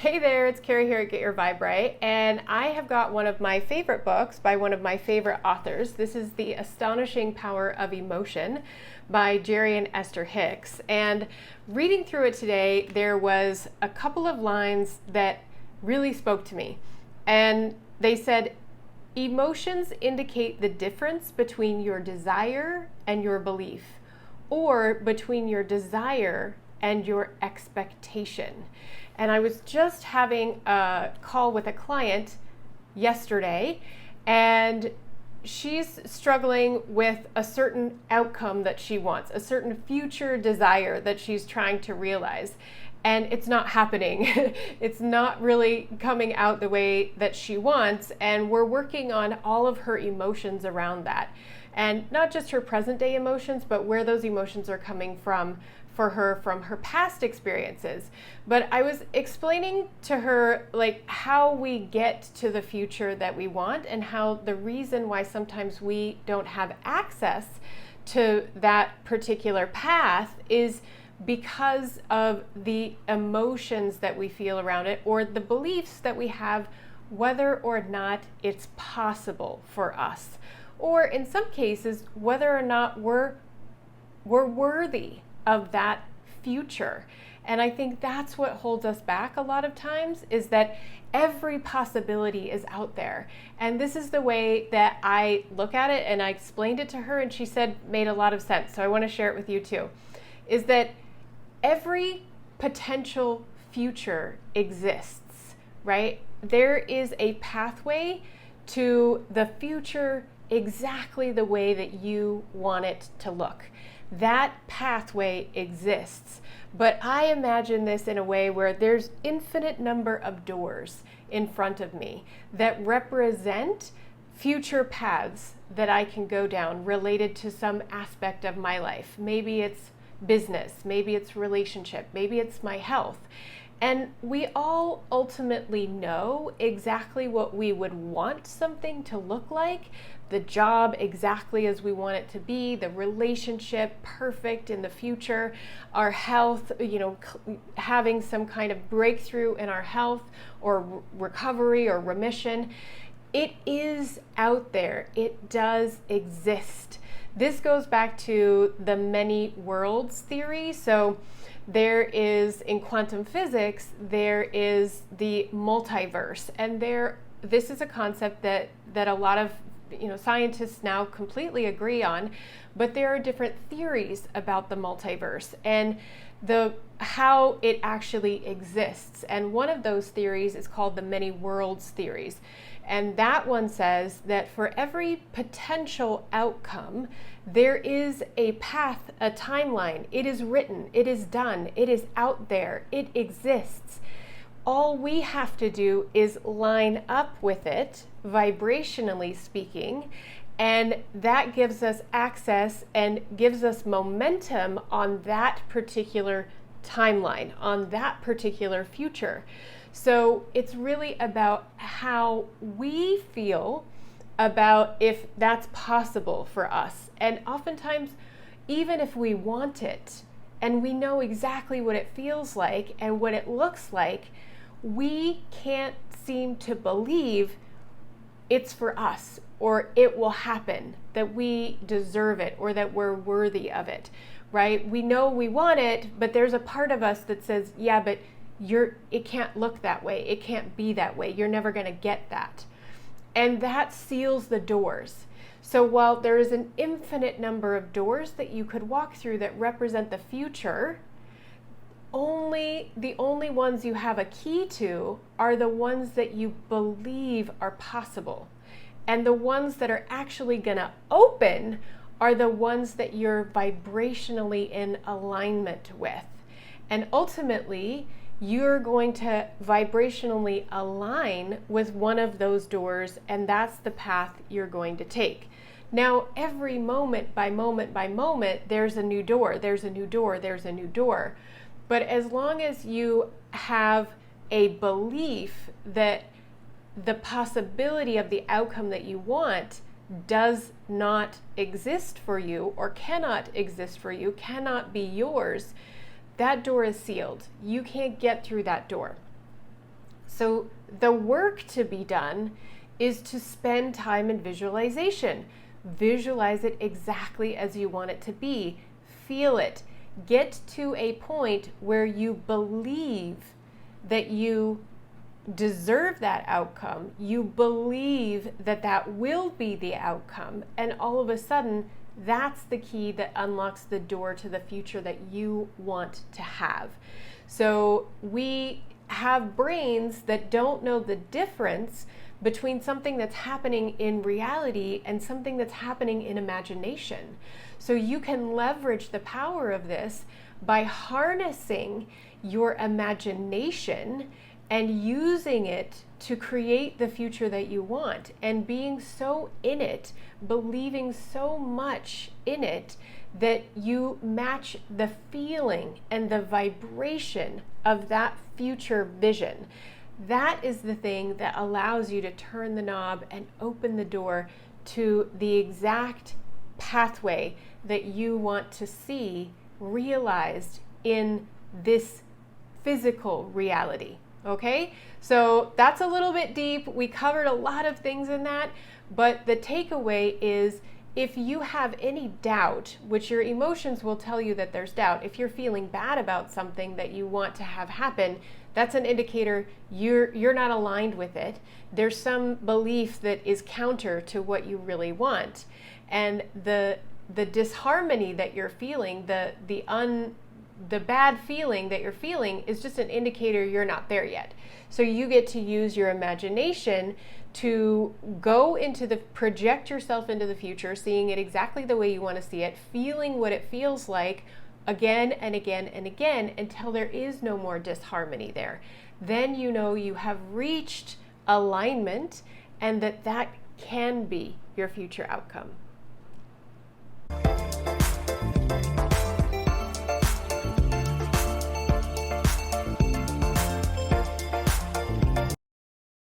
Hey there, it's Carrie here at Get Your Vibe Right, and I have got one of my favorite books by one of my favorite authors. This is The Astonishing Power of Emotion by Jerry and Esther Hicks. And reading through it today, there was a couple of lines that really spoke to me. And they said, emotions indicate the difference between your desire and your belief, or between your desire and your expectation. And I was just having a call with a client yesterday, and she's struggling with a certain outcome that she wants, a certain future desire that she's trying to realize. And it's not happening. It's not really coming out the way that she wants. And we're working on all of her emotions around that. And not just her present day emotions, but where those emotions are coming from for her from her past experiences. But I was explaining to her like how we get to the future that we want, and how the reason why sometimes we don't have access to that particular path is because of the emotions that we feel around it, or the beliefs that we have whether or not it's possible for us, or in some cases whether or not we're worthy of that future. And I think that's what holds us back a lot of times, is that every possibility is out there. And this is the way that I look at it, and I explained it to her, and she said made a lot of sense. So I want to share it with you too, is that every potential future exists, right? There is a pathway to the future exactly the way that you want it to look. That pathway exists, but I imagine this in a way where there's infinite number of doors in front of me that represent future paths that I can go down related to some aspect of my life. Maybe it's business, maybe it's relationship, maybe it's my health. And we all ultimately know exactly what we would want something to look like, the job exactly as we want it to be, the relationship perfect in the future, our health, having some kind of breakthrough in our health or recovery or remission. It is out there. It does exist. This goes back to the many worlds theory. So there is, in quantum physics, there is the multiverse, and this is a concept that a lot of scientists now completely agree on, but there are different theories about the multiverse and how it actually exists. And one of those theories is called the many worlds theories. And that one says that for every potential outcome, there is a path, a timeline. It is written, it is done, it is out there, it exists. All we have to do is line up with it, vibrationally speaking, and that gives us access and gives us momentum on that particular timeline, on that particular future. So it's really about how we feel about if that's possible for us. And oftentimes, even if we want it and we know exactly what it feels like and what it looks like, we can't seem to believe it's for us, or it will happen, that we deserve it, or that we're worthy of it, right? We know we want it, but there's a part of us that says, yeah, but it can't look that way. It can't be that way. You're never going to get that. And that seals the doors. So while there is an infinite number of doors that you could walk through that represent the future, the only ones you have a key to are the ones that you believe are possible. And the ones that are actually going to open are the ones that you're vibrationally in alignment with. And ultimately, you're going to vibrationally align with one of those doors, and that's the path you're going to take. Now, every moment by moment by moment, there's a new door, there's a new door, there's a new door. But as long as you have a belief that the possibility of the outcome that you want does not exist for you, or cannot exist for you, cannot be yours, that door is sealed. You can't get through that door. So the work to be done is to spend time in visualization. Visualize it exactly as you want it to be. Feel it. Get to a point where you believe that you deserve that outcome. You believe that that will be the outcome. And all of a sudden, that's the key that unlocks the door to the future that you want to have. So we have brains that don't know the difference between something that's happening in reality and something that's happening in imagination. So you can leverage the power of this by harnessing your imagination and using it to create the future that you want, and being so in it, believing so much in it that you match the feeling and the vibration of that future vision. That is the thing that allows you to turn the knob and open the door to the exact pathway that you want to see realized in this physical reality. Okay, so that's a little bit deep. We covered a lot of things in that, but the takeaway is, if you have any doubt, which your emotions will tell you that there's doubt, if you're feeling bad about something that you want to have happen, that's an indicator you're not aligned with it. There's some belief that is counter to what you really want. And the disharmony that you're feeling, the bad feeling that you're feeling is just an indicator you're not there yet. So you get to use your imagination to project yourself into the future, seeing it exactly the way you want to see it, feeling what it feels like again and again and again until there is no more disharmony there. Then you know you have reached alignment and that can be your future outcome.